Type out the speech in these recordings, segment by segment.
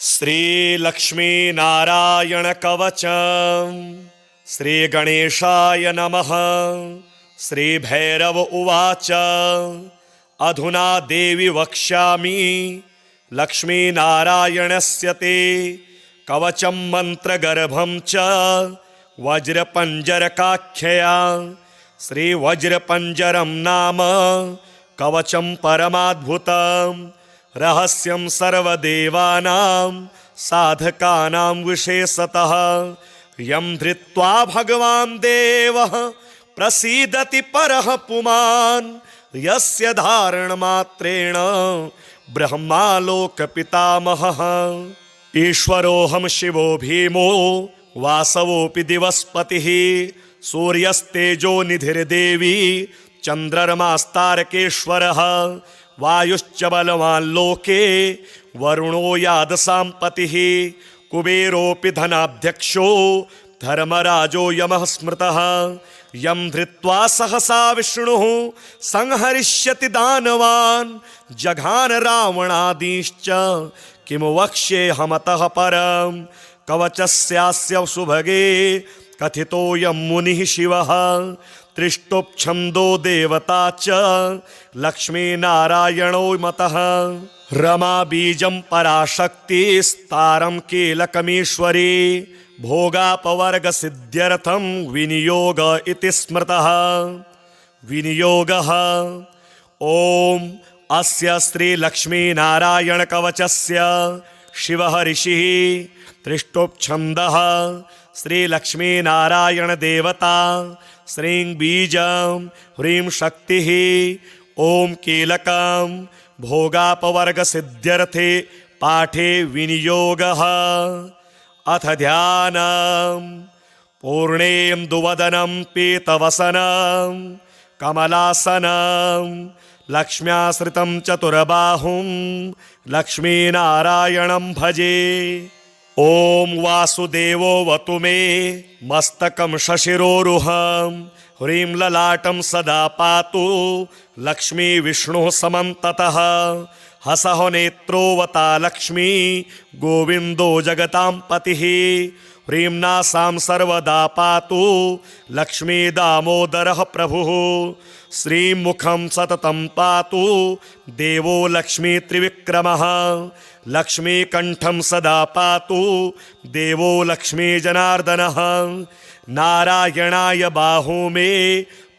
श्री लक्ष्मी नारायण कवचम श्री गणेशाय नमः। श्री भैरव उवाच अधुना देवी वक्ष्यामि लक्ष्मी नारायणस्य ते कवचं मंत्रगर्भं च वज्रपंजरकाख्यया। श्री वज्रपंजरं नाम कवचं परमाद्भुतं रहस्यं सर्वदेवानां साधकानां विशेषतः यं धृत्वा भगवान् देवः प्रसीदति परः पुमान् यस्य धारणमात्रेण ब्रह्मालोक पितामहः। ईश्वरोऽहं शिवो भीमो वासवोऽपि दिवस्पतिः सूर्यस्तेजो निधिर्देवी चन्द्रमास्तारकेश्वरः वायुश्च बलवान् लोके वरुणो यादसाम्पतिः कुबेरोऽपि धनाध्यक्षो धर्मराजो यमः स्मृतः यं धृत्वा सहसा विष्णुः संहरिष्यति दानवान् जघान रावणादीश्च किं वक्ष्येऽहमतः परं कवचस्यास्य सुभगे कथितोऽयं मुनिः शिवः त्रिष्टुप्छन्दो देवता च लक्ष्मीनारायणो मतः रमा बीजं पराशक्तिस्तारं कीलकमीश्वरी भोगापवर्ग सिद्ध्यर्थं विनियोग इति स्मृतः। विनियोगः ओम अस्य श्री लक्ष्मीनारायण कवचस्य शिवः ऋषिः त्रिष्टुप्छन्दः श्री लक्ष्मीनारायण देवता श्रीं बीजं ह्रीं शक्तिः ओम कीलकं भोगापवर्ग सिद्ध्यर्थे पाठे विनियोगः। अथ ध्यानं पूर्णेन्दुवदनं पीतवसनं कमलासनं लक्ष्म्याश्रितं चतुर्बाहुं लक्ष्मीनारायणं भजे। ओम वासुदेवोऽवतु मे मस्तकं शशिरोरुहं ह्रीं ललाटं सदा पातु लक्ष्मी विष्णुः समन्ततः हसः नेत्रोऽवता लक्ष्मी गोविन्दो जगतां पतिः ह्रीं नासां सर्वदा पातु लक्ष्मी दामोदरः प्रभुः श्रीमुखं सततं पातु देवो लक्ष्मी त्रिविक्रमः लक्ष्मीकण्ठं सदा पातु देवो लक्ष्मी जनार्दनः नारायणाय बाहू मे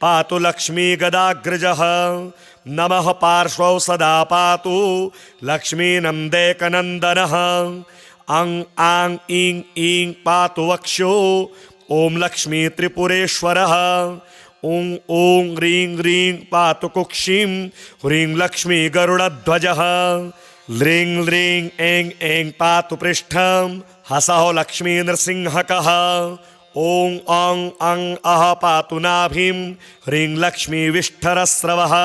पातु लक्ष्मी गदाग्रजः नमः पार्श्वौ सदा पातु लक्ष्मी नन्दैकनन्दनः अं आं ईं ईं पातु वक्षो ओम लक्ष्मी त्रिपुरेश्वरः ॐ ॐ ह्रीं ह्रीं पातु कुक्षिं ह्रीं लक्ष्मी गरुडध्वजः ह्रीं ह्रीं ऐं ऐं पातु पृष्ठं हसः लक्ष्मी नृसिंहकः ॐ अं अं अः पातु नाभिं ह्रीं लक्ष्मी विष्ठरस्रवः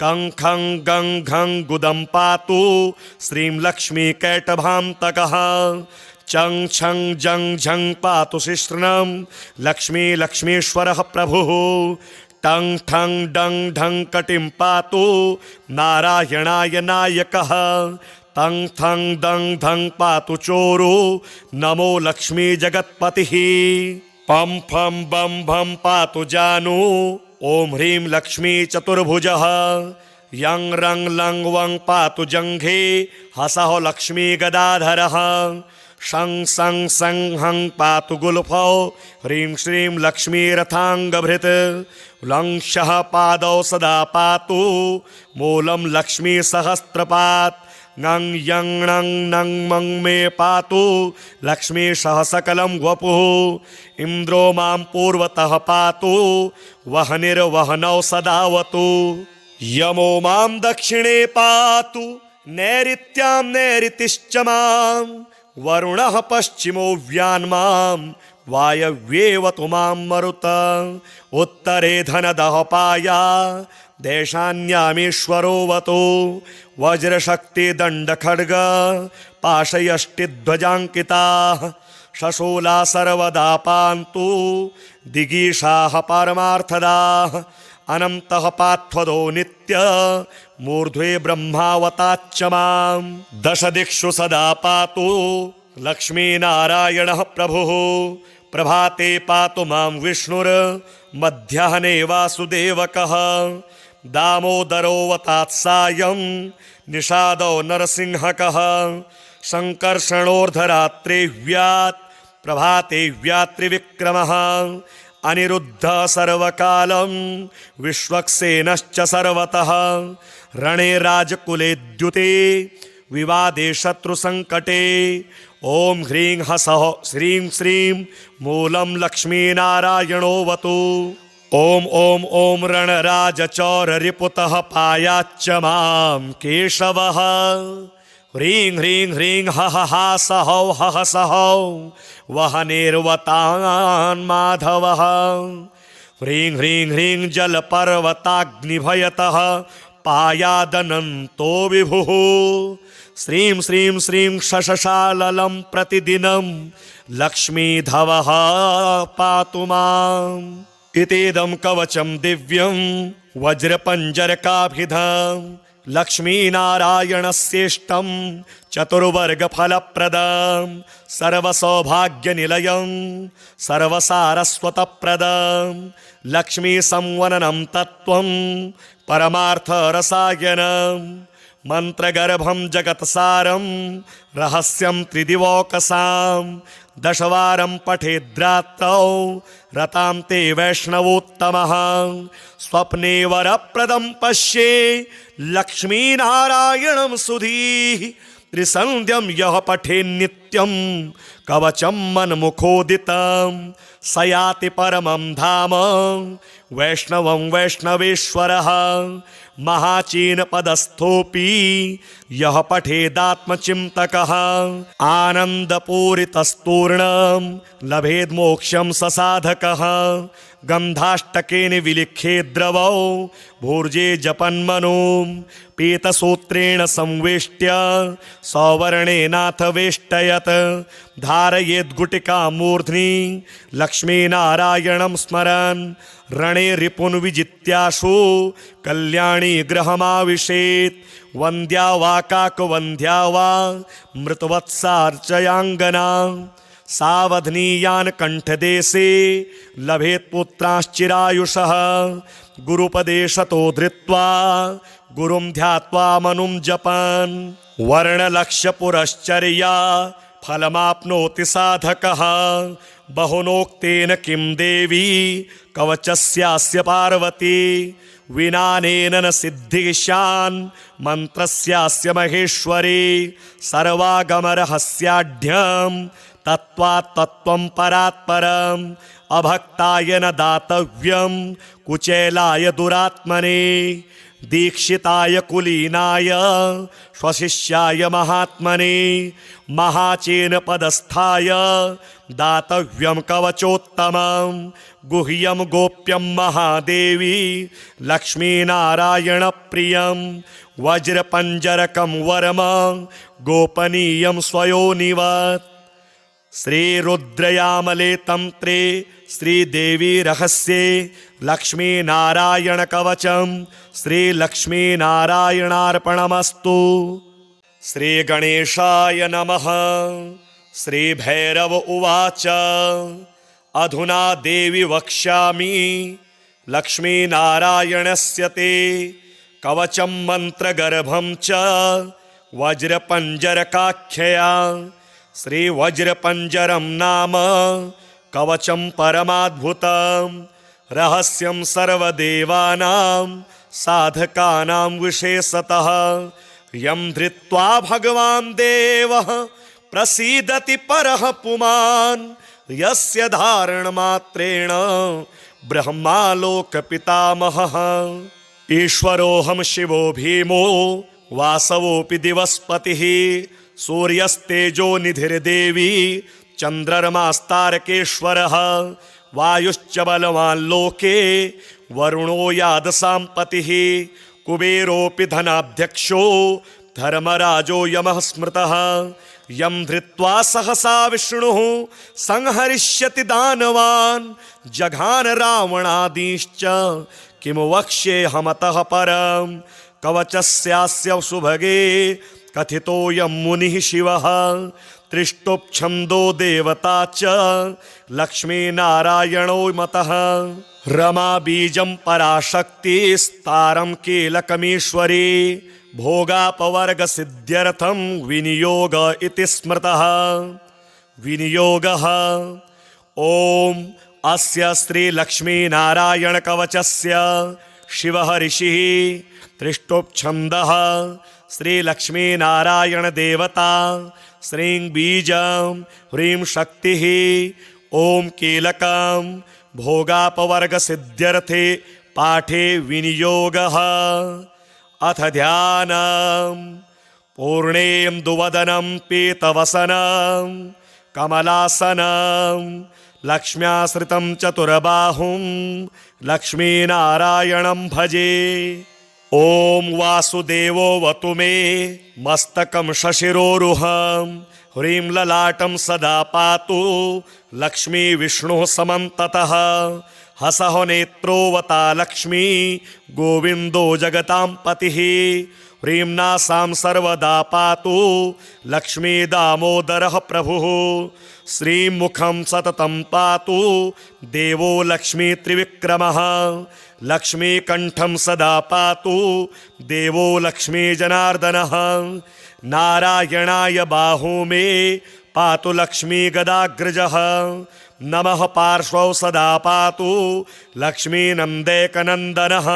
कं खं गं घं गुदं पातु श्रीं लक्ष्मी कैटभान्तकः चं छं जं झं पातु शिश्नं लक्ष्मी लक्ष्मीश्वरः प्रभुः टं ठं डं ढं कटिं पातु नारायणाय नायकः तं थं दं धं पातु चोरो नमो लक्ष्मी जगत्पतिः पं फं बं भं पातु जानू ओम ह्रीं लक्ष्मी चतुर्भुजः यं रं लं वं पातु जङ्घे हसः लक्ष्मी गदाधरः शं सं सं हं पातु गुल्फौ ह्रीं श्रीं लक्ष्मी रथाङ्गभृत् लं शः पादौ सदा पातु मूलं लक्ष्मी सहस्त्रपात् ङं यं णं नं मं मे पातु लक्ष्मी सह सकलं वपुः इन्द्रो मां पूर्वतः पातु वह्निर्वह्नौ सदावतु यमो मां दक्षिणे पातु नैऋत्यां नैऋतिश्च मां वरुणः पश्चिमो व्यान्मां वायव्येवतु मां मरुत उत्तरे धनदः पाया देशान्यामीश्वरोऽवतु वज्रशक्तिदण्डखड्ग पाशयष्टिध्वजाङ्किताः शशूला सर्वदा पान्तु दिगीषाः परमार्थदाः अनन्तः पार्थदो नित्य मूर्ध्वे ब्रह्मावताच्च मां दशदिक्षु सदा पातु लक्ष्मीनारायणः प्रभुः प्रभाते पातु मां विष्णुर्मध्याह्ने वासुदेवकः दामोदरोऽवतात्सायं निषादो नरसिंहकः संकर्षणोर्धरात्रे व्यात् प्रभाते व्यात्रिविक्रमः अनिरुद्धः सर्वकालं विश्वक्सेनश्च सर्वतः रणे राजकुले द्युते विवादे शत्रुसङ्कटे ॐ ह्रीं ह्सः श्रीं श्रीं मूलं लक्ष्मीनारायणोऽवतु ॐ ॐ ॐ रणराजचौररिपुतः पायाच्च मां केशवः ह्रीं ह्रीं ह्रीं हः हा सहौ हः सहौ वहनेर्वतान् माधवः ह्रीं ह्रीं ह्रीं जलपर्वताग्निभयतः पायादनन्तो विभुः श्रीं श्रीं श्रीं शशशाललं प्रतिदिनं लक्ष्मीधवः पातु माम् इतीदं कवचं दिव्यं वज्रपञ्जरकाभिधं लक्ष्मीनारायणस्येष्टं चतुर्वर्गफलप्रदं सर्वसौभाग्यनिलयं सर्वसारस्वतप्रदं लक्ष्मीसंवननं तत्त्वं परमार्थरसायनं मन्त्रगर्भं जगत्सारं रहस्यं त्रिदिवौकसां दशवारं पठेद्रात्रौ रतां ते वैष्णवोत्तमः स्वप्ने वरप्रदं पश्ये लक्ष्मीनारायणं सुधीः त्रिसन्ध्यं यः पठेन्नित्यं कवचं मन्मुखोदितं स याति परमं धाम वैष्णवं वैष्णवेश्वरः महाचीनपदस्थोऽपि यः पठेदात्मचिन्तकः आनन्दपूरितस्तूर्णं लभेद्मोक्षं स साधकः गन्धाष्टकेन विलिखे द्रवौ भूर्जे जपन्मनो पीतसूत्रेण संवेष्ट्य सौवर्णेनाथ वेष्टयत् धारयेद्गुटिकां मूर्ध्नि लक्ष्मीनारायणं स्मरन् रणे रिपुन् विजित्याशु कल्याणी गृहमाविशेत् वन्द्या वा काकवन्द्या वा मृतवत्सार्चयाङ्गना सावधनीयान् कण्ठदेशे लभेत् पुत्राश्चिरायुषः गुरुपदेशतो धृत्वा गुरुं ध्यात्वा मनुं जपन् वर्णलक्ष्यपुरश्चर्या फलमाप्नोति साधकः बहुनोक्तेन किं देवी कवचस्यास्य पार्वती विनानेन न सिद्धिशान् मन्त्रस्यास्य महेश्वरी सर्वागमरहस्याढ्यं तत्त्वात् तत्त्वं परात्परम् अभक्ताय न दातव्यं कुचेलाय दुरात्मने दीक्षिताय कुलीनाय स्वशिष्याय महात्मने महाचेन पदस्थाय दातव्यं कवचोत्तमं गुह्यं गोप्यं महादेवी लक्ष्मीनारायणप्रियं वज्रपञ्जरकं वरम गोपनीयं स्वयोनिवत् श्रीरुद्रयामले तन्त्रे श्रीदेवी रहस्ये लक्ष्मीनारायणकवचं श्रीलक्ष्मीनारायणार्पणमस्तु। श्रीगणेशाय नमः। श्रीभैरव उवाच अधुना देवी वक्ष्यामि लक्ष्मीनारायणस्य ते कवचं मन्त्रगर्भं च वज्रपञ्जरकाख्यया। श्रीवज्रपञ्जरं नाम कवचं परमाद्भुतं रहस्यं सर्वदेवानां साधकानां विशेषतः यं धृत्वा भगवान् देवः प्रसीदति परः पुमान् यस्य धारणमात्रेण ब्रह्मालोकपितामहः। ईश्वरोऽहं शिवो भीमो वासवोऽपि दिवस्पतिः सूर्यस्तेजो निधिर्देवी चन्द्रमास्तारकेश्वरः वायुश्च बलवान् लोके वरुणो यादसाम्पतिः कुबेरोऽपि धनाध्यक्षो धर्मराजो यमः स्मृतः यं धृत्वा सहसा विष्णुः संहरिष्यति दानवान् जघान रावणादीश्च किम वक्ष्येऽहमतः परं कवचस्यास्य सुभगे कथितोऽयं मुनिः शिवः त्रिष्टुप्छन्दो देवता च लक्ष्मीनारायणो मतः रमा बीजं पराशक्तिस्तारं कीलकमीश्वरी भोगापवर्गसिद्ध्यर्थं विनियोग इति स्मृतः विनियोगः ॐ अस्य श्रीलक्ष्मीनारायणकवचस्य शिवः ऋषिः त्रिष्टुप्छन्दः श्रीलक्ष्मीनारायणदेवता श्रीं बीजं ह्रीं शक्तिः ॐ कीलकं भोगापवर्गसिद्ध्यर्थे पाठे विनियोगः अथ ध्यानं पूर्णेन्दुवदनं पीतवसनं कमलासनं लक्ष्म्याश्रितं चतुर्बाहुं लक्ष्मीनारायणं भजे ॐ वासुदेवोऽवतु मे मस्तकं शशिरोरुहं ह्रीं ललाटं सदा पातु लक्ष्मी विष्णुः समन्ततः हसः नेत्रोऽवता लक्ष्मी गोविन्दो जगतां पतिः ह्रीं नासां सर्वदा पातु लक्ष्मी दामोदरः प्रभुः श्रीमुखं सततं पातु देवो लक्ष्मी त्रिविक्रमः लक्ष्मीकण्ठं सदा पातु देवो लक्ष्मी जनार्दनः नारायणाय बाहू मे पातु लक्ष्मी गदाग्रजः नमः पार्श्वौ सदा पातु लक्ष्मी नन्देकनन्दनः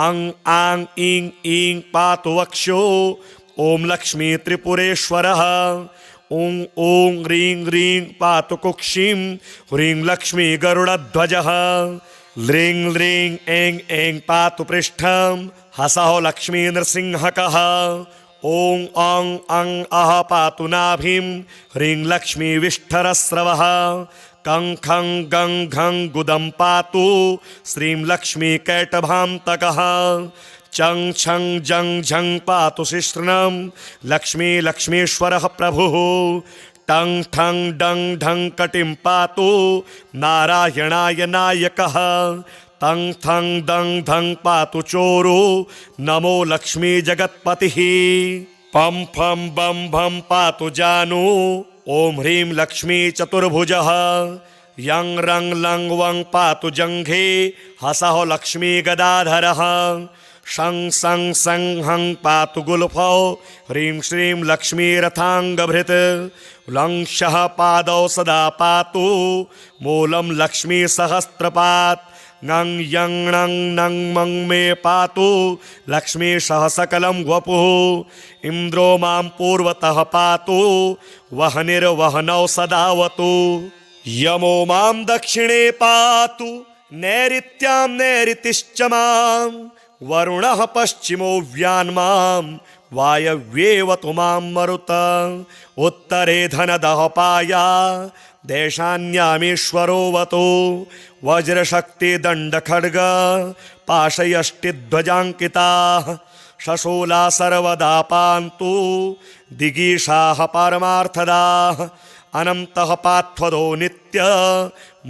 अं आं ईं ईं पातु वक्षो ॐ लक्ष्मी त्रिपुरेश्वरः ॐ ॐ ह्रीं ह्रीं पातु कुक्षिं ह्रीं लक्ष्मी गरुडध्वजः ह्रीं ह्रीं ऐं ऐं पातु पृष्ठं हसः लक्ष्मी नृसिंहकः ॐ अं अं अः पातु नाभिं ह्रीं लक्ष्मी विष्ठरस्रवः कं खं गं घं गुदं पातु श्रीं लक्ष्मी कैटभान्तकः चं छं जं झं पातु शिश्नं लक्ष्मी लक्ष्मीश्वरः प्रभुः टं ठं डं ढं कटिं पातु नारायणाय नायकः तं थं दं धं पातु चोरो नमो लक्ष्मी जगत्पतिः पं फं बं भं पातु जानू ॐ ह्रीं लक्ष्मी चतुर्भुजः यं रं लं वं पातु जङ्घे हसः लक्ष्मी गदाधरः शं सं सं हं पातु गुल्फौ ह्रीं श्रीं लक्ष्मी रथाङ्गभृत् लं शः पादौ सदा पातु मूलं लक्ष्मी सहस्रपात् ङं यं णं नं मं मे पातु लक्ष्मी सह सकलं वपुः इन्द्रो मां पूर्वतः पातु वह्निर्वह्नौ सदावतु यमो मां दक्षिणे पातु नैऋत्यां नैऋतिश्च मां वरुणः पश्चिमो व्यान्मां वायव्येवतु मां मरुत उत्तरे धनदः पाया देशान्यामीश्वरोऽवतु वज्रशक्तिदण्डखड्ग पाशयष्टिध्वजाङ्किताः शशूला सर्वदा पान्तु दिगीषाः पारमार्थदाः अनन्तः पार्थदो नित्य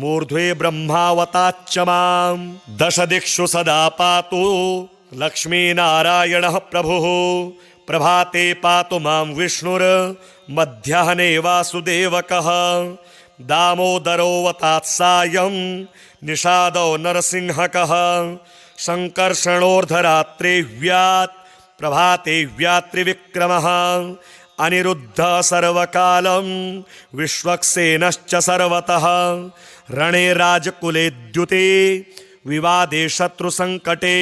मूर्ध्वे ब्रह्मावताच्च मां दशदिक्षु सदा पातु लक्ष्मीनारायणः प्रभुः प्रभाते पातु मां विष्णुर्मध्याह्ने वासुदेवकः दामोदरोऽवतात्सायं निषादो नरसिंहकः सङ्कर्षणोर्धरात्रेव्यात् प्रभातेव्यात् त्रिविक्रमः अनिरुद्धः सर्वकालं विश्वक्सेनश्च सर्वतः रणे राजकुले द्युते विवादे शत्रुसङ्कटे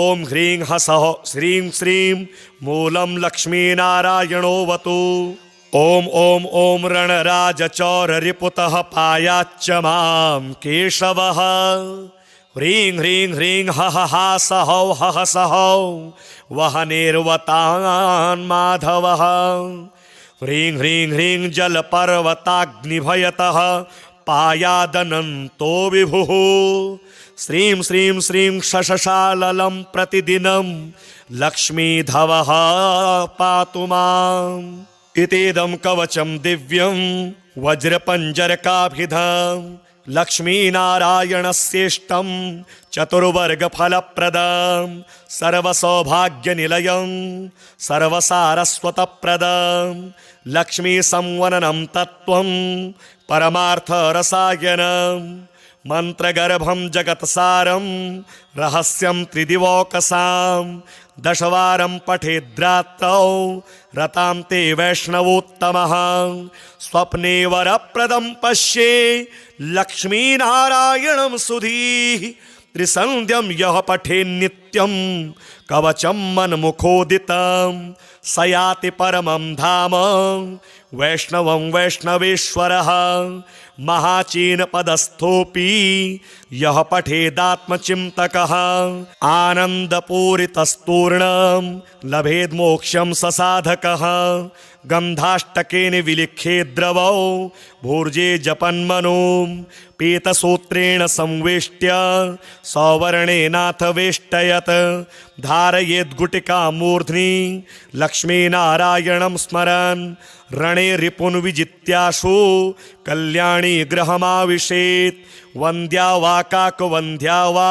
ॐ ह्रीं हसः श्रीं श्रीं मूलं लक्ष्मीनारायणोऽवतु ॐ ॐ ॐ रणराजचौररिपुतः पायाच्च मां केशवः ह्रीं ह्रीं ह्रीं हः हासहौ हहसहौ वह्निर्वतान् माधवः ह्रीं ह्रीं ह्रीं जलपर्वताग्निभयतः पायादनन्तो विभुः श्रीं श्रीं श्रीं शशशाललं प्रतिदिनं लक्ष्मीधवः पातु माम् इतीदं कवचं दिव्यं वज्रपञ्जरकाभिधं लक्ष्मीनारायणस्येष्टं चतुर्वर्गफलप्रदं सर्वसौभाग्यनिलयं सर्वसारस्वतप्रदं लक्ष्मीसंवननं तत्त्वं परमार्थरसायनं मंत्रगर्भं जगत्सारं रहस्यं त्रिदिवौकसां दशवारं पठेद्रात्रौ रतां ते वैष्णवोत्तमः स्वप्ने वरप्रदं पश्ये लक्ष्मीनारायणं सुधीः त्रिसन्ध्यं यः पठेन्नित्यं कवचं मन्मुखोदितं स याति परमं धाम वैष्णवं वैष्णवेश्वरः महाचीनपदस्थोऽपि यः पठेदात्मचिन्तकः आनन्दपूरितस्तूर्णं लभेद्मोक्षं स साधकः गन्धाष्टकेन विलिखे द्रवौ भूर्जे जपन्मनो पीतसूत्रेण संवेष्ट्य सौवर्णेनाथ वेष्टयत् धारयेद्गुटिकां मूर्ध्नि लक्ष्मीनारायणं स्मरन् रणे रिपुन् विजित्याशु कल्याणी गृहमाविशेत् वन्द्या वा काकवन्द्या वा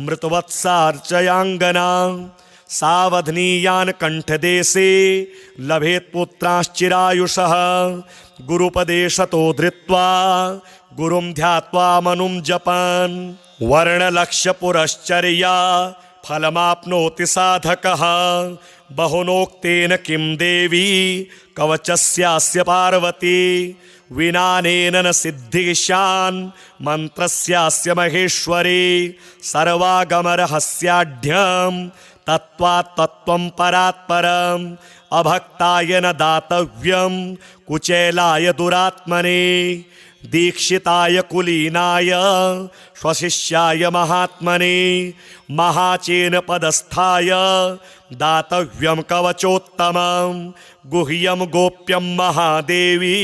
मृतवत्सार्चयाङ्गना सावधनीयान् कण्ठदेशे लभेत् पुत्राश्चिरायुषः गुरुपदेशतो धृत्वा गुरुं ध्यात्वा मनुं जपन् वर्णलक्ष्यपुरश्चर्या फलमाप्नोति साधकः बहुनोक्तेन किं देवी कवचस्यास्य पार्वती विनानेन न सिद्धिशान् मन्त्रस्यास्य महेश्वरी सर्वागमरहस्याढ्यं तत्त्वात् तत्त्वं परात्परम् अभक्ताय न दातव्यं कुचेलाय दुरात्मने दीक्षिताय कुलीनाय स्वशिष्याय महात्मने महाचेन पदस्थाय दातव्यं कवचोत्तमं गुह्यं गोप्यं महादेवी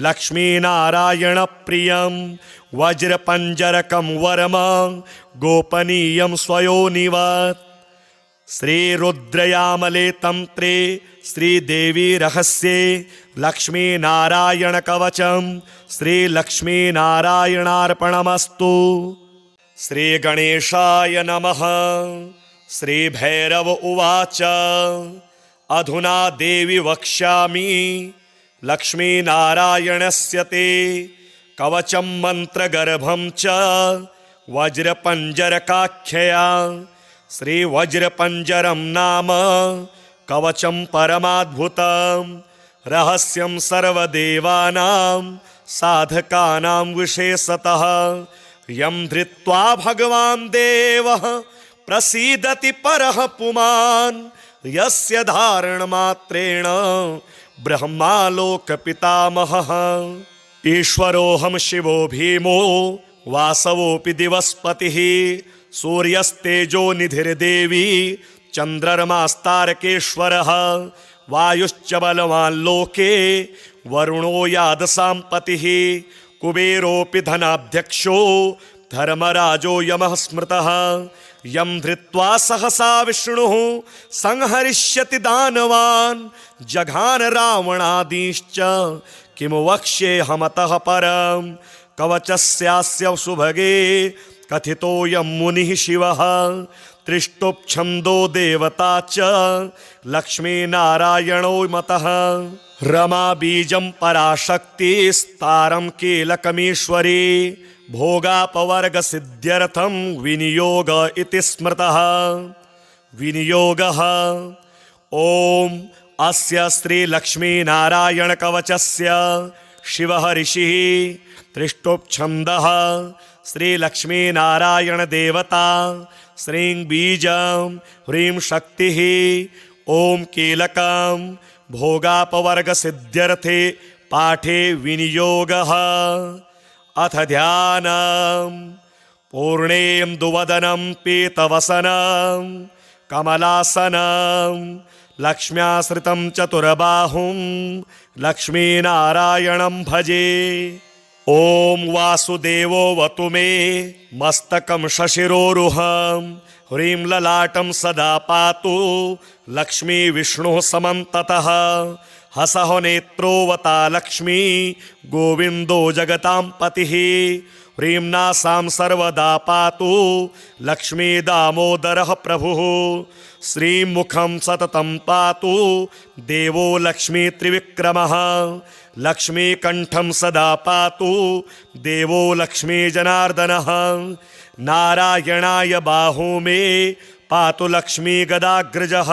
लक्ष्मीनारायणप्रियं वज्रपञ्जरकं वरम गोपनीयं स्वयोनिवत् श्रीरुद्रयामले तंत्रे श्रीदेवी रहस्ये लक्ष्मीनारायणकवचं श्रीलक्ष्मीनारायणार्पणमस्तु। श्रीगणेशाय नमः। श्रीभैरव उवाच अधुना देवी वक्ष्यामि लक्ष्मीनारायणस्य ते कवचं मन्त्रगर्भं च वज्रपञ्जरकाख्यया श्रीवज्रपञ्जरं नाम कवचं परमाद्भुतं रहस्यं सर्वदेवानां साधकानां विशेषतः यं धृत्वा भगवान् देवः प्रसीदति परः पुमान् यस्य धारणमात्रेण ब्रह्मालोकपितामहः ईश्वरोऽहं शिवो भीमो वासवोऽपि दिवस्पतिः सूर्यस्तेजो निधिर्देवी चन्द्रमास्तारकेश्वरः वायुश्च बलवान् लोके वरुणो यादसाम्पतिः कुबेरोऽपि धनाध्यक्षो धर्मराजो यमः स्मृतः यं धृत्वा सहसा विष्णुः संहरिष्यति दानवान् जघान रावणादीश्च किं वक्ष्येऽहमतः परं कवचस्यास्य सुभगे कथितोऽयं मुनिः शिवः त्रिष्टुप्छन्दो देवता च लक्ष्मीनारायणो मतः रमा बीजं पराशक्तिस्तारं कीलकमीश्वरी भोगापवर्गसिद्ध्यर्थं विनियोग इति स्मृतः विनियोगः ॐ अस्य श्रीलक्ष्मीनारायणकवचस्य शिवः ऋषिः त्रिष्टुप्छन्दः श्रीलक्ष्मीनारायणदेवता श्रीं बीजं ह्रीं शक्तिः ॐ कीलकं भोगापवर्गसिद्ध्यर्थे पाठे विनियोगः अथ ध्यानं पूर्णेन्दुवदनं पीतवसनं कमलासनं लक्ष्म्याश्रितं चतुर्बाहुं लक्ष्मीनारायणं भजे। ॐ वासुदेवोऽवतु मे मस्तकं शशिरोरुहं ह्रीं ललाटं सदा पातु लक्ष्मी विष्णुः समन्ततः हसहो नेत्रोवता लक्ष्मी गोविंदो जगतां पतिः ह्रीम्नासां सर्वदा पातु लक्ष्मी दामोदरः प्रभुः श्रीमुखं सततं पातु देवो लक्ष्मी त्रिविक्रमः लक्ष्मीकण्ठं सदा पातु देवो लक्ष्मी जनार्दनः नारायणाय बाहू मे पातु लक्ष्मी गदाग्रजः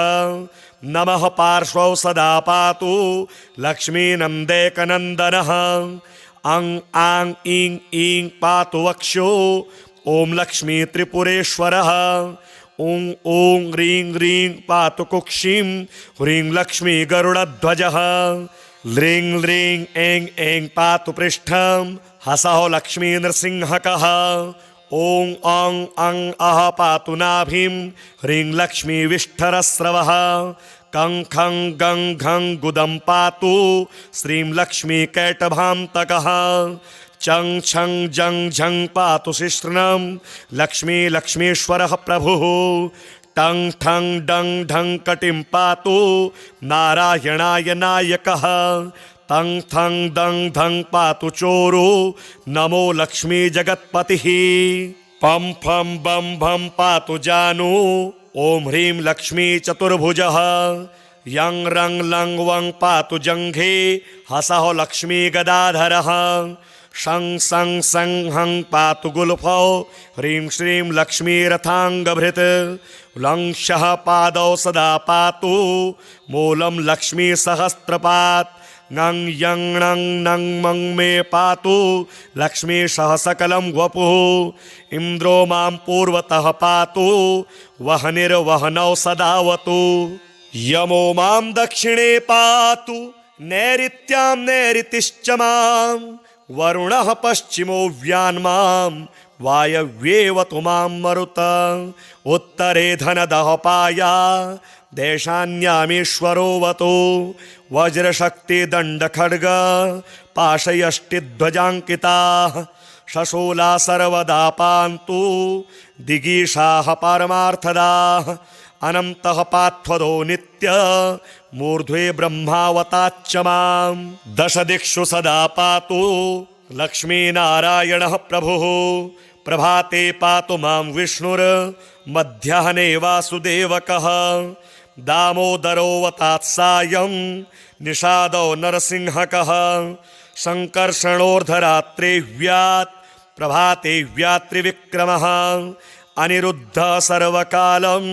नमः पार्श्वौ सदा पातु लक्ष्मी नन्देकनन्दनः अं आं ईं ईं पातु वक्षो ॐ लक्ष्मी त्रिपुरेश्वरः ॐ ॐ ह्रीं ह्रीं पातु कुक्षिं ह्रीं लक्ष्मी गरुडध्वजः ह्रीं ह्रीं ऐं ऐं पातु पृष्ठं हसहो लक्ष्मी नृसिंहकः ॐ अं अं अः पातु नाभिं ह्रीं लक्ष्मी विष्ठरस्रवः कं खं गं घं गुदं पातु श्रीं लक्ष्मी कैटभान्तकः चं छं जं झं पातु शिश्नं लक्ष्मी लक्ष्मीश्वरः प्रभुः टं ठं डं ढं कटिं पातु नारायणाय नायकः तं थं दं धं पातु चोरो नमो लक्ष्मी जगत्पतिः पं फं बं भं पातु जानू ॐ ह्रीं लक्ष्मी चतुर्भुजः यं रं लं वं पातु जङ्घे हसहो लक्ष्मी गदाधरः शं सं सं हं पातु गुल्फौ ह्रीं श्रीं लक्ष्मी रथाङ्गभृत् लं शः पादौ सदा पातु मूलं लक्ष्मी सहस्रपात् ङं यं णं नं मं मे पातु लक्ष्मी सह सकलं वपुः इन्द्रो मां पूर्वतः पातु वह्निर्वह्नौ सदावतु यमो मां दक्षिणे पातु नैऋत्यां नैऋतिश्च मां वरुणः पश्चिमो व्यान्मां वायव्येवतु मां मरुत उत्तरे धनदः पाया देशान्यामीश्वरोऽवतु वज्रशक्तिदण्डखड्ग पाशयष्टिध्वजाङ्किताः शशूला सर्वदा पान्तु दिगीषाः पारमार्थदाः अनन्तः पार्थदो नित्य मूर्ध्वे ब्रह्मावताच्च मां दश दिक्षु सदा पातु लक्ष्मीनारायणः प्रभुः प्रभाते पातु मां विष्णुर्मध्याह्ने वासुदेवकः दामोदरोऽवतात्सायं निषादो नरसिंहकः सङ्कर्षणोर्धरात्रेव्यात् प्रभातेव्यात् त्रिविक्रमः अनिरुद्धः सर्वकालं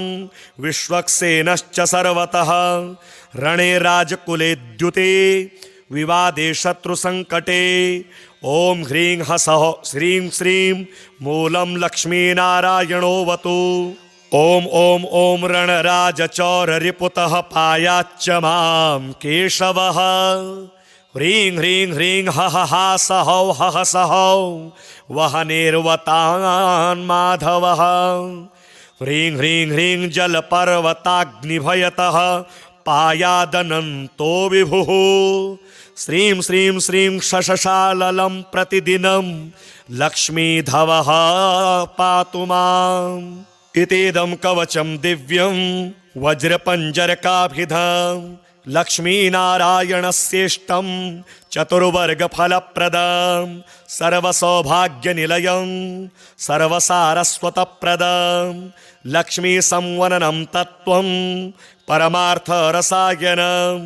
विश्वक्सेनश्च सर्वतः रणे राजकुले द्युते विवादे शत्रुसङ्कटे ॐ ह्रीं हसः श्रीं श्रीं मूलं लक्ष्मीनारायणोऽवतु ॐ ॐ ॐ रणराजचौररिपुतः पायाच्च मां केशवः ह्रीं ह्रीं ह्रीं हः हासहौ हः सहौ वह्निर्वतान् माधवः ह्रीं ह्रीं ह्रीं जलपर्वताग्निभयतः पायादनन्तो विभुः श्रीं श्रीं श्रीं शशशाललं प्रतिदिनं लक्ष्मीधवः पातु माम् इतीदं कवचं दिव्यं वज्रपञ्जरकाभिधं लक्ष्मीनारायणस्येष्टं चतुर्वर्गफलप्रदं सर्वसौभाग्यनिलयं सर्वसारस्वतप्रदं लक्ष्मीसंवननं तत्त्वं परमार्थरसायनं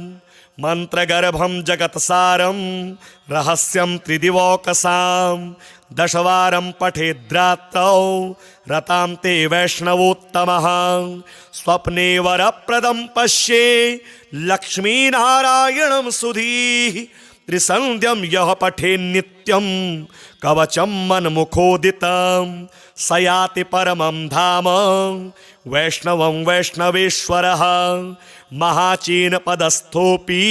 मन्त्रगर्भं जगत्सारं रहस्यं त्रिदिवौकसां दशवारं पठेद्रात्रौ रतां ते वैष्णवोत्तमः स्वप्ने वरप्रदं पश्ये लक्ष्मीनारायणं सुधीः त्रिसन्ध्यं यः पठेन्नित्यं कवचं मन्मुखोदितं स याति परमं धाम वैष्णवं वैष्णवेश्वरः महाचीनपदस्थोऽपि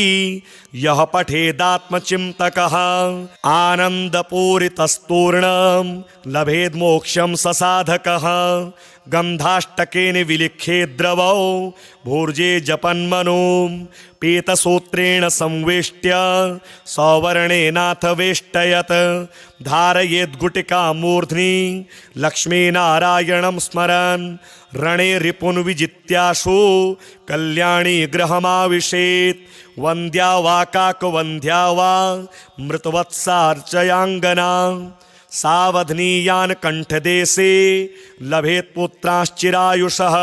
यः पठेदात्मचिन्तकः आनन्दपूरितस्तूर्णं लभेद्मोक्षं स साधकः गन्धाष्टकेन विलिख्ये द्रवौ भूर्जे जपन्मनो पीतसूत्रेण संवेष्ट्य सौवर्णेनाथ वेष्टयत् धारयेद् गुटिकां मूर्ध्नि लक्ष्मीनारायणं स्मरन् रणे रिपुन् विजित्याशु कल्याणी गृहमाविशेत् वन्द्या वा काकवन्द्या वा मृतवत्सार्चयाङ्गना सावधनीयान् कण्ठदेशे लभेत् पुत्राश्चिरायुषः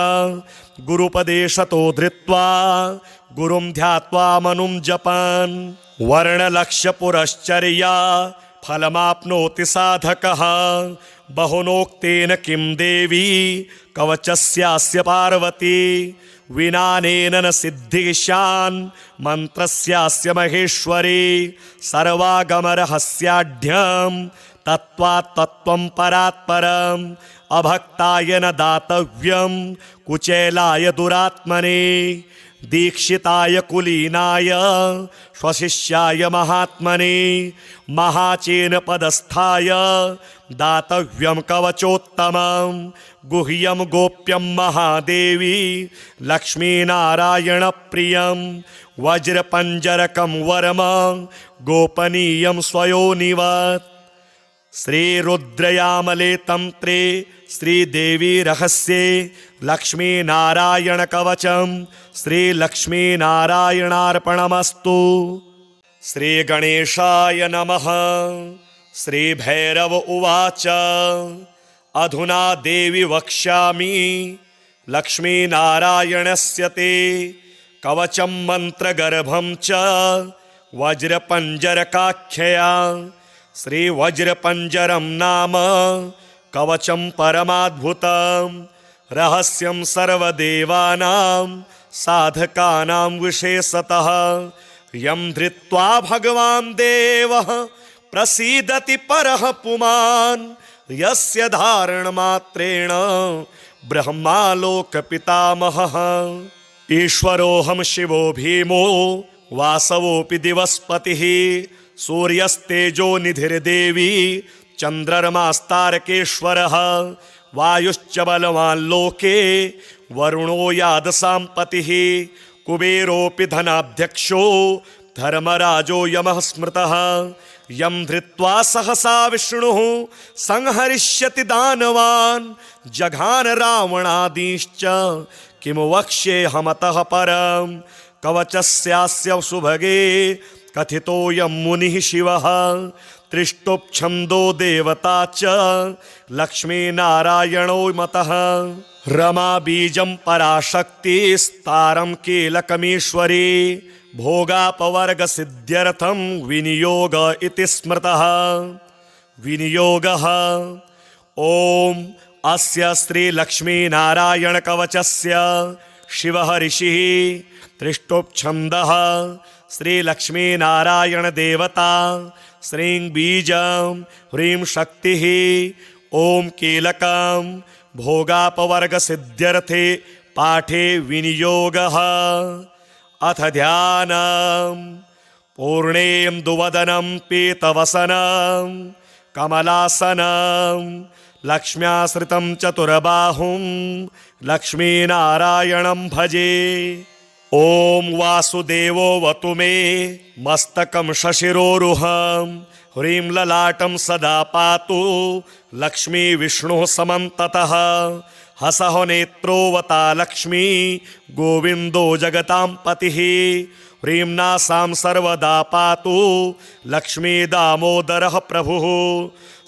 गुरुपदेशतो धृत्वा गुरुं ध्यात्वा मनुं जपन् वर्णलक्ष्यपुरश्चर्या फलमाप्नोति साधकः बहुनोक्तेन किं देवी कवचस्यास्य पार्वती विनानेन न सिद्धिशान् मन्त्रस्यास्य महेश्वरी सर्वागमरहस्याढ्यं तत्त्वात् तत्त्वं परात् परम् अभक्ताय न दातव्यं कुचेलाय दुरात्मने दीक्षिताय कुलीनाय स्वशिष्याय महात्मने महाचेन पदस्थाय दातव्यं कवचोत्तमं गुह्यं गोप्यं महादेवी लक्ष्मीनारायणप्रियं वज्रपञ्जरकं वरम गोपनीयं स्वयोनिवत् श्रीरुद्रयामले तंत्रे श्रीदेवी रहस्ये लक्ष्मीनारायणकवचं श्रीलक्ष्मीनारायणार्पणमस्तु। श्रीगणेशाय नमः। श्रीभैरव उवाच अधुना देवी वक्ष्यामि लक्ष्मीनारायणस्य ते कवचं मन्त्रगर्भं च वज्रपञ्जरकाख्यया श्रीवज्रपञ्जरं नाम कवचं परमाद्भुतं रहस्यं सर्वदेवानां साधकानां विशेषतः यं धृत्वा भगवान् देवः प्रसीदति परः पुमान् यस्य धारणमात्रेण ब्रह्मालोकपितामहः ईश्वरोऽहं शिवो भीमो वासवोऽपि दिवस्पतिः सूर्यस्तेजो निधिर्देवी चन्द्रमास्तारकेश्वरः वायुश्च बलवान् लोके वरुणो यादसाम्पतिः कुबेरोऽपि धनाध्यक्षो धर्मराजो यमः स्मृतः यं धृत्वा सहसा विष्णुः संहरिष्यति दानवान् जघान रावणादीश्च किं वक्ष्येऽहमतः परं कवचस्यास्य सुभगे कथितोऽयं मुनिः शिवः त्रिष्टुप्छन्दो देवता च लक्ष्मीनारायणो मतः रमा बीजं पराशक्तिस्तारं कीलकमीश्वरी भोगापवर्गसिद्ध्यर्थं विनियोग इति स्मृतः विनियोगः ॐ अस्य श्रीलक्ष्मीनारायणकवचस्य शिवः ऋषिः त्रिष्टुप्छन्दः श्रीलक्ष्मीनारायणदेवता श्रीं बीजं ह्रीं शक्तिः ॐ कीलकं भोगापवर्गसिद्ध्यर्थे पाठे विनियोगः अथ ध्यानं पूर्णेन्दुवदनं पीतवसनं कमलासनं लक्ष्म्याश्रितं चतुर्बाहुं लक्ष्मीनारायणं भजे। ॐ वासुदेवोऽवतु मे मस्तकं शशिरोरुहं ह्रीं ललाटं सदा पातु लक्ष्मी विष्णुः समन्ततः हसः नेत्रोऽवता लक्ष्मी गोविन्दो जगतां पतिः ह्रीं नासां सर्वदा पातु लक्ष्मी दामोदरः प्रभुः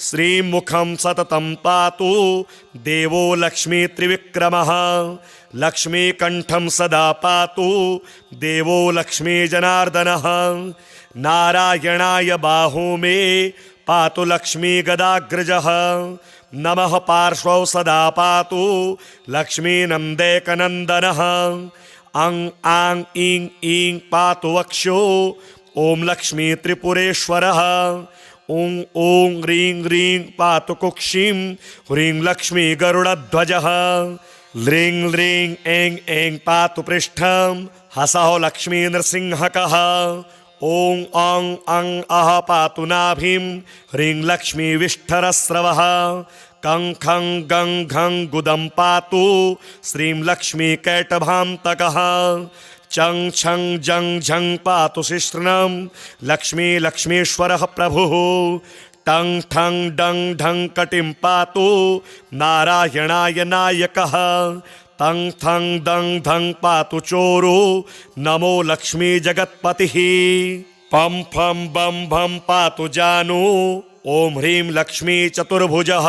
श्रीमुखं सततं पातु देवो लक्ष्मी त्रिविक्रमः लक्ष्मीकण्ठं सदा पातु देवो लक्ष्मी जनार्दनः नारायणाय बाहू मे पातु लक्ष्मी गदाग्रजः नमः पार्श्वौ सदा पातु लक्ष्मी नन्दैकनन्दनः अं आं ईं ईं पातु वक्षो ॐ लक्ष्मी त्रिपुरेश्वरः ॐ ॐ ह्रीं ह्रीं पातु कुक्षिं ह्रीं लक्ष्मी गरुडध्वजः ह्रीं ह्रीं ऐं ऐं पातु पृष्ठं हसः लक्ष्मी नृसिंहकः ॐ अं अं अः पातु नाभिं ह्रीं लक्ष्मी विष्ठरस्रवः कं खं गं घं गुदं पातु श्रीं लक्ष्मी कैटभान्तकः चं छं जं झं पातु शिश्नं लक्ष्मी लक्ष्मीश्वरः प्रभुः टं ठं डं ढं कटिं पातु नारायणाय नायकः। तं थं दं धं पातु चोरो नमो लक्ष्मी जगत्पतिः। पं फं बं भं पातु जानू ॐ ह्रीं लक्ष्मी चतुर्भुजः।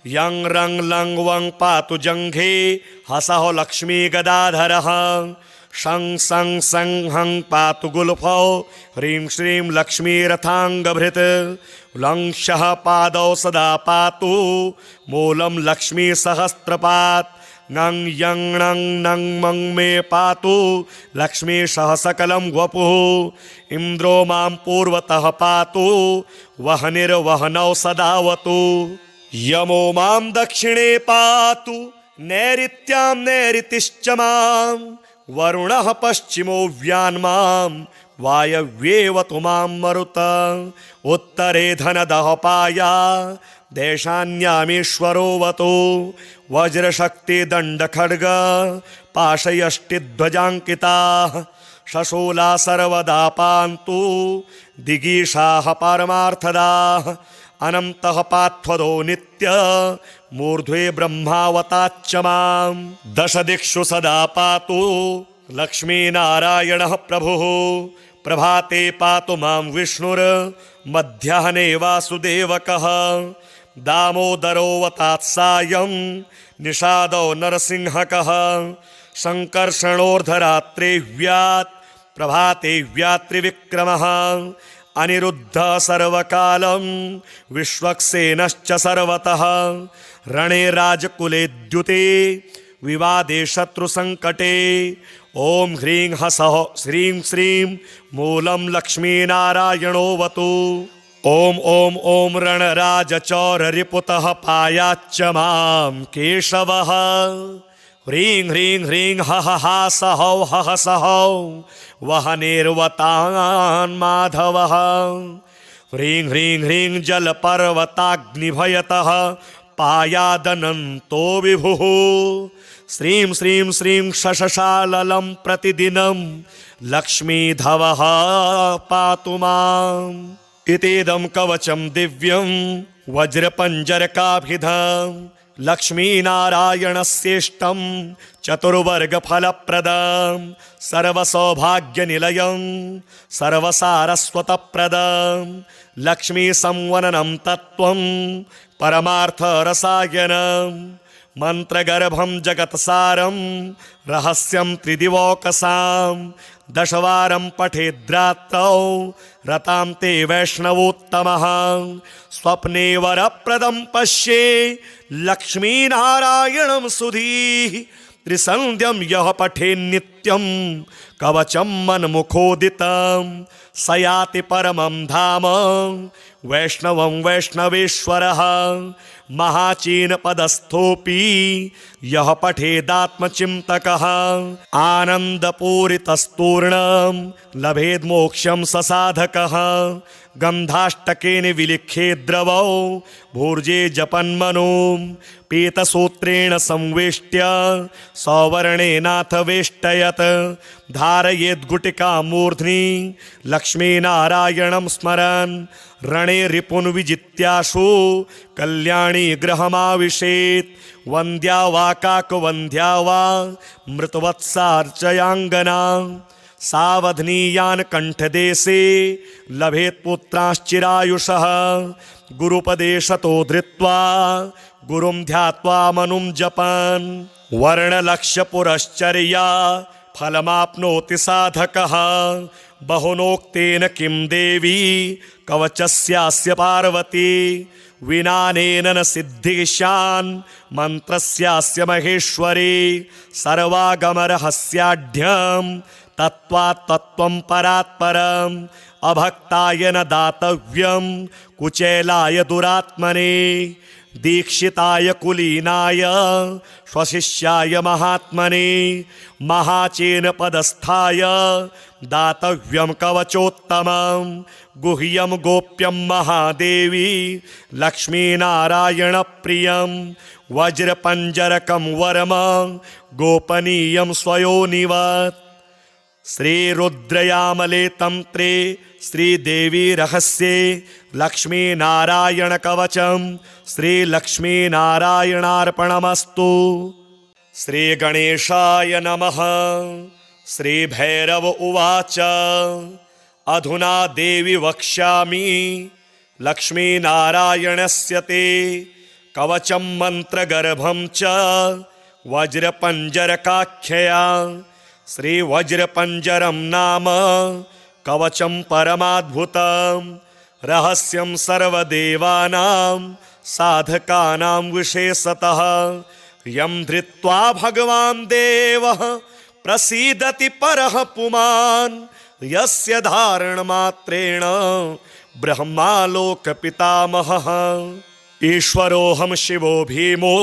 यं रं लं वं पातु जङ्घे हसः लक्ष्मी गदाधरः। शं सं सं हं पातु गुल्फौ ह्रीं श्रीं लक्ष्मी रथाङ्गभृत्। लं शः पादौ सदा पातु मूलं लक्ष्मी सहस्रपात्। ङं यं णं नं मं मे पातु लक्ष्मी सह सकलं वपुः। इन्द्रो मां पूर्वतः पातु वह्निर्वह्नौ सदावतु। यमो मां दक्षिणे पातु नैऋत्यां नैऋतिश्च मां। वरुणः पश्चिमो व्यान्मां वायव्येवतु मां मरुत। उत्तरे धनदः पाया देशान्यामीश्वरोऽवतु। वज्रशक्तिदण्डखड्ग पाशयष्टिध्वजाङ्किताः। शशूला सर्वदा पान्तु दिगीषाः पारमार्थदाः। अनन्तः पार्थदो नित्य मूर्ध्वे ब्रह्मावताच्च मां। दश दिक्षु सदा पातु लक्ष्मीनारायणः प्रभुः। प्रभाते पातु मां विष्णुर्मध्याह्ने वासुदेवकः। दामोदरोऽवतात् सायं निषादो नरसिंहकः। सङ्कर्षणोर्धरात्रे व्यात् प्रभाते व्यात्रिविक्रमः। अनिरुद्धः सर्वकालं विश्वक्सेनश्च सर्वतः। रणे राजकुले द्युते विवादे शत्रुसङ्कटे। ॐ ह्रीं हसः श्रीं श्रीं मूलं लक्ष्मीनारायणोऽवतु। ॐ ॐ ॐ रणराजचौररिपुतः पायाच्च मां केशवः। ह्रीं ह्रीं ह्रीं हः हा सहौ हः सहौ वह्निर्वतान् माधवः। ह्रीं ह्रीं ह्रीं जलपर्वताग्निभयतः पायादनन्तो विभुः। श्रीं श्रीं श्रीं शशशाललं प्रतिदिनं लक्ष्मीधवः पातु माम्। इतीदं कवचं दिव्यं वज्रपञ्जरकाभिधं लक्ष्मीनारायणस्येष्टं चतुर्वर्गफलप्रदं सर्वसौभाग्यनिलयं सर्वसारस्वतप्रदं लक्ष्मीसंवननं तत्त्वं परमार्थरसायनं मन्त्रगर्भं जगत्सारं रहस्यं त्रिदिवौकसां। दशवारं पठेद्रात्रौ रतां ते वैष्णवोत्तमः। स्वप्ने वरप्रदं पश्ये लक्ष्मीनारायणं सुधीः। त्रिसन्ध्यं यः पठेन्नित्यं कवचं मन्मुखोदितं स याति परमं धाम वैष्णवं वैष्णवेश्वरः। महाचीनपदस्थोऽपि यः पठेदात्मचिन्तकः आनन्दपूरितस्तूर्णं लभेद् मोक्षं स साधकः। गन्धाष्टकेन विलिख्ये द्रवौ भूर्जे जपन्मनो पीतसूत्रेण संवेष्ट्य सौवर्णेनाथ वेष्टयत्। धारयेद् गुटिकां मूर्ध्नि लक्ष्मीनारायणं स्मरन् रणे रिपुन् विजित्याशु कल्याणी गृहमाविशेत्। वन्द्या वा काकवन्द्या वा मृतवत्सार्चयाङ्गना सावधनीयान् कण्ठदेशे लभेत् पुत्राश्चिरायुषः। गुरुपदेशतो धृत्वा गुरुं ध्यात्वा मनुं जपन् वर्णलक्ष्यपुरश्चर्या फलमाप्नोति साधकः। बहुनोक्तेन किं देवी कवचस्यास्य पार्वती विनानेन न सिद्धिशान् मन्त्रस्यास्य महेश्वरी। सर्वागमरहस्याढ्यं तत्त्वात् तत्त्वं परात् परम् अभक्ताय न दातव्यं कुचेलाय दुरात्मने। दीक्षिताय कुलीनाय स्वशिष्याय महात्मने महाचेन पदस्थाय दातव्यं कवचोत्तमं। गुह्यं गोप्यं महादेवी लक्ष्मीनारायणप्रियं वज्रपञ्जरकं वरम गोपनीयं स्वयोनिवत्। श्रीरुद्रयामले तंत्रे श्रीदेवी रहस्ये लक्ष्मीनारायणकवचं श्रीलक्ष्मीनारायणार्पणमस्तु। श्रीगणेशाय नमः। श्रीभैरव उवाच अधुना देवी वक्ष्यामि लक्ष्मीनारायणस्य ते कवचं मन्त्रगर्भं च वज्रपञ्जरकाख्यया। श्रीवज्रपञ्जरं नाम कवचं परमाद्भुतं रहस्यं सर्वदेवानां साधकानां विशेषतः यं धृत्वा भगवान् देवः प्रसीदति परः पुमान् यस्य धारणमात्रेण ब्रह्मालोकपितामहः। ईश्वरोऽहं शिवो भीमो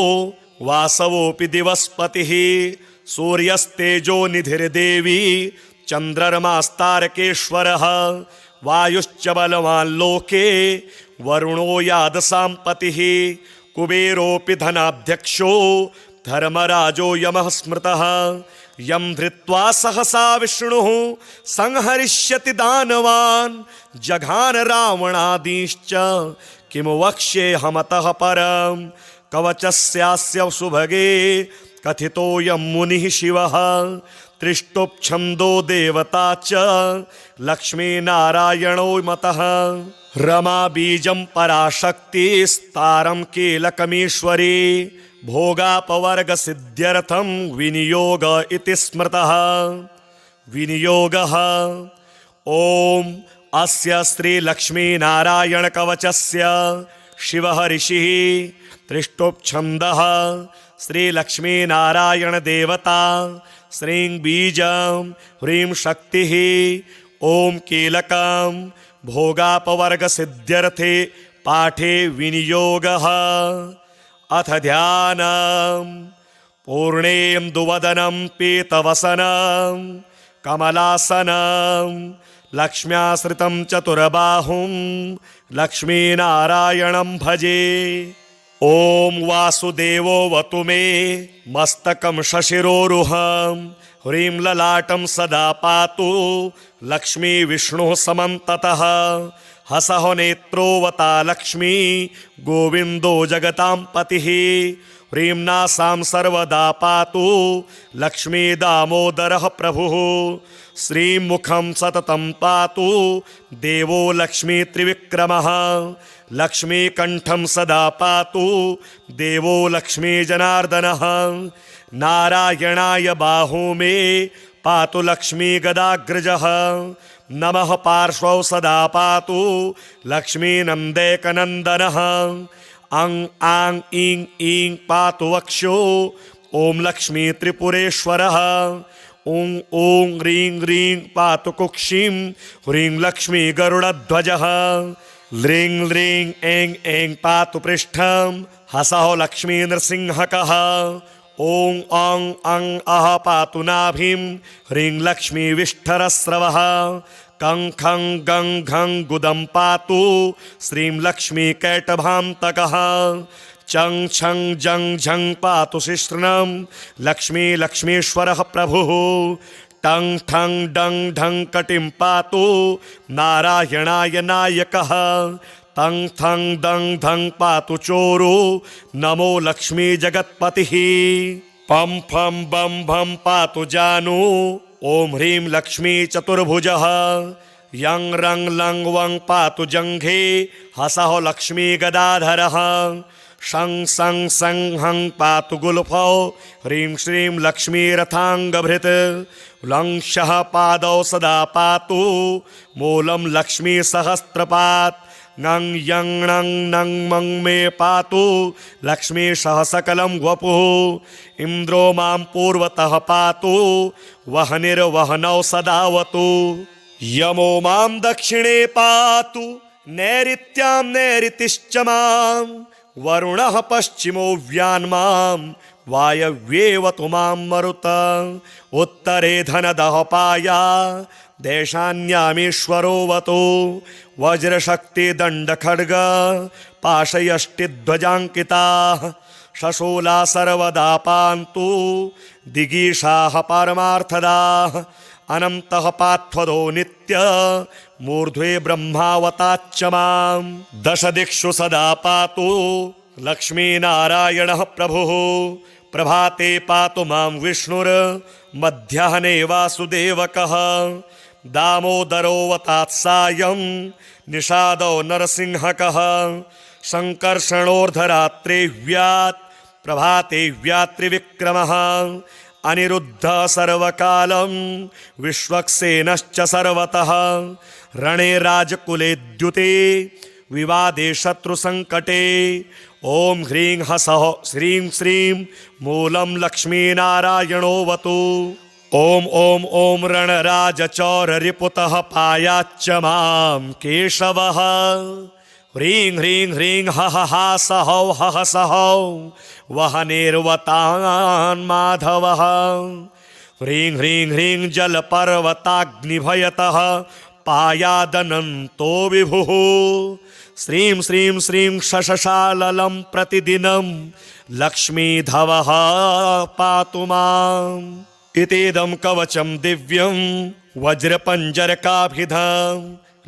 वासवोऽपि दिवस्पतिः सूर्यस्तेजो निधिर्देवी चन्द्रमास्तारकेश्वरः वायुश्च बलवान् लोके वरुणो यादसाम्पतिः कुबेरोऽपि धनाध्यक्षो धर्मराजो यमः स्मृतः यं धृत्वा सहसा विष्णुः संहरिष्यति दानवान् जघान रावणादीश्च किं वक्ष्येऽहमतः परं कवचस्यास्य सुभगे कथितोऽयं मुनिः शिवः त्रिष्टुप्छन्दो देवता च लक्ष्मीनारायणो मतः रमा बीजं पराशक्तिस्तारं कीलकमीश्वरी भोगापवर्गसिद्ध्यर्थं विनियोग इति स्मृतः। विनियोगः ॐ अस्य श्रीलक्ष्मीनारायणकवचस्य शिवः ऋषिः त्रिष्टुप्छन्दः श्रीलक्ष्मीनारायणदेवता श्रीं बीजं ह्रीं शक्तिः ॐ कीलकं भोगापवर्गसिद्ध्यर्थे पाठे विनियोगः। अथ ध्यानं पूर्णेन्दुवदनं पीतवसनं कमलासनं लक्ष्म्याश्रितं चतुर्बाहुं लक्ष्मीनारायणं भजे। ॐ वासुदेवोऽवतु मे मस्तकं शशिरोरुहं ह्रीं ललाटं सदा पातु लक्ष्मी विष्णुः समन्ततः हसः नेत्रोऽवता लक्ष्मी गोविन्दो जगतां पतिः ह्रीं नासां सर्वदा पातु लक्ष्मी दामोदरः प्रभुः श्रीमुखं सततं पातु देवो लक्ष्मी त्रिविक्रमः लक्ष्मीकण्ठं सदा पातु देवो लक्ष्मी जनार्दनः नारायणाय बाहू मे पातु लक्ष्मी गदाग्रजः नमः पार्श्वौ सदा पातु लक्ष्मी नन्देकनन्दनः अं आं ईं ईं पातु वक्षो ॐ लक्ष्मी त्रिपुरेश्वरः ॐ ॐ ह्रीं ह्रीं पातु कुक्षिं ह्रीं लक्ष्मी गरुडध्वजः ह्रीं ह्रीं ऐं ऐं पातु पृष्ठं हसः लक्ष्मी नृसिंहकः ॐ अं अं अः पातु नाभिं ह्रीं लक्ष्मी विष्ठरस्रवः कं खं गं घं गुदं पातु श्रीं लक्ष्मी कैटभान्तकः चं छं जं झं पातु शिश्नं लक्ष्मी लक्ष्मीश्वरः प्रभुः टं ठं डं ढं कटिं पातु नारायणाय नायकः तं थं दं धं पातु चोरो नमो लक्ष्मी जगत्पतिः पं फं बं भं पातु जानु ॐ ह्रीं लक्ष्मी चतुर्भुजः यं रं लं वं पातु जङ्घे हसः लक्ष्मी गदाधरः शं सं सं हं पातु गुल्फौ ह्रीं श्रीं लक्ष्मी रथाङ्गभृत् लं शः पादौ सदा पातु मूलं लक्ष्मी सहस्रपात् ङं यं णं नं मं मे पातु लक्ष्मी सह सकलं वपुः इन्द्रो मां पूर्वतः पातु वह्निर्वह्नौ सदावतु यमो मां दक्षिणे पातु नैऋत्यां नैऋतिश्च मां वरुणः पश्चिमो व्यान्मां वायव्येवतु मां मरुत उत्तरे धनदहपाया देशान्यामीश्वरोऽवतु वज्रशक्तिदण्डखड्ग पाशयष्टिध्वजाङ्किताः शशूला सर्वदा पान्तु दिगीषाः परमार्थदाः अनन्तः पार्थदो नित्य मूर्ध्वे ब्रह्मावताच्च मां दश दिक्षु सदा पातु लक्ष्मीनारायणः प्रभुः प्रभाते पातु मां विष्णुर्मध्याह्ने वासुदेवकः दामोदरोऽवतात्सायं निषादो नरसिंहकः संकर्षणोर्धरात्रेव्यात् प्रभाते व्यात्रिविक्रमः अनिरुद्धः सर्वकालं विश्वक्सेनश्च सर्वतः रणे राजकुले द्युते विवादे शत्रुसङ्कटे ॐ ह्रीं ह्सः श्रीं श्रीं मूलं लक्ष्मीनारायणोऽवतु ॐ ॐ ॐ रणराजचौररिपुतः पायाच्च मां केशवः ह्रीं ह्रीं ह्रीं हः हा सहौ हः सहौ वहनेर्वतान् माधवः ह्रीं ह्रीं ह्रीं जलपर्वताग्निभयतः पायादनन्तो विभुः श्रीं श्रीं श्रीं शशशाललं प्रतिदिनं लक्ष्मीधवः पातु माम् इतीदं कवचं दिव्यं वज्रपञ्जरकाभिधं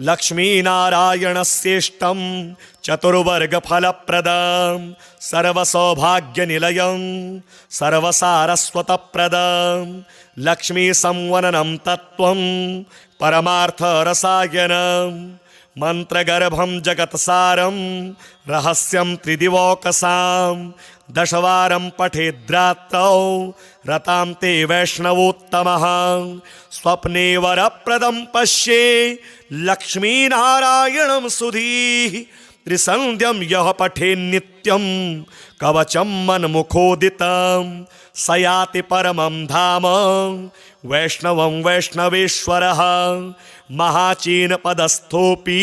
लक्ष्मीनारायणस्येष्टं चतुर्वर्गफलप्रदं सर्वसौभाग्यनिलयं सर्वसारस्वतप्रदं लक्ष्मीसंवननं तत्त्वं परमार्थरसायनं मन्त्रगर्भं जगत्सारं रहस्यं त्रिदिवौकसां दशवारं पठेद्रात्रौ रतां ते वैष्णवोत्तमः स्वप्ने वरप्रदं पश्ये लक्ष्मीनारायणं सुधीः त्रिसन्ध्यं यः पठेन्नित्यं कवचं मन्मुखोदितं स याति परमं धाम वैष्णवं वैष्णवेश्वरः महाचीनपदस्थोऽपि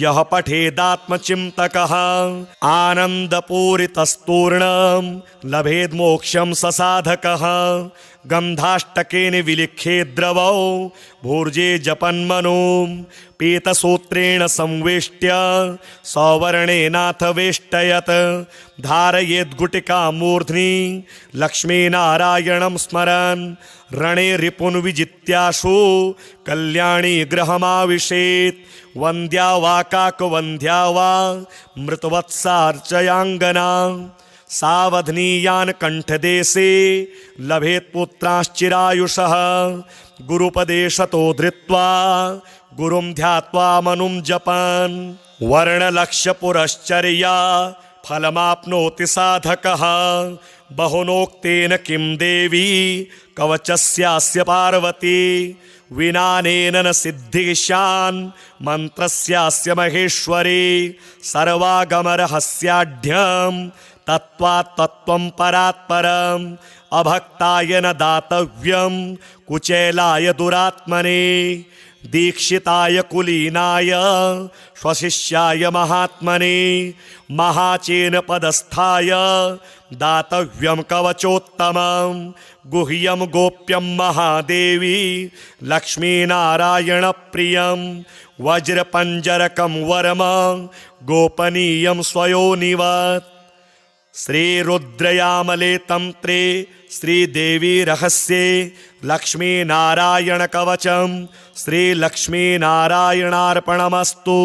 यः पठेदात्मचिन्तकः आनन्दपूरितस्तूर्णं लभेद्मोक्षं ससाधकः गन्धाष्टकेन विलिख्ये द्रवौ भूर्जे जपन्मनो पीतसूत्रेण संवेष्ट्य सौवर्णेनाथ वेष्टयत् धारयेद्गुटिकां मूर्ध्नि लक्ष्मीनारायणं स्मरन् रणे रिपुन् विजित्याशु कल्याणी गृहमाविशेत् वन्द्या वा काकवन्द्या वा मृतवत्सार्चयाङ्गना सावधनीयान् कण्ठदेशे लभेत् पुत्राश्चिरायुषः गुरुपदेशतो धृत्वा गुरुं ध्यात्वा मनुं जपन् वर्णलक्ष्यपुरश्चर्या फलमाप्नोति साधकः बहुनोक्तेन किं देवी कवचस्यास्य पार्वती विनानेन न सिद्धिशान् मन्त्रस्यास्य महेश्वरी सर्वागमरहस्याढ्यं तत्त्वात् तत्त्वं परात्परम् अभक्ताय न दातव्यं कुचेलाय दुरात्मने दीक्षिताय कुलीनाय स्वशिष्याय महात्मने महाचेन पदस्थाय दातव्यं कवचोत्तमं गुह्यं गोप्यं महादेवी लक्ष्मीनारायणप्रियं वज्रपञ्जरकं वरम गोपनीयं स्वयोनिवत् श्रीरुद्रयामले तन्त्रे श्रीदेवी रहस्ये लक्ष्मीनारायणकवचं श्रीलक्ष्मीनारायणार्पणमस्तु।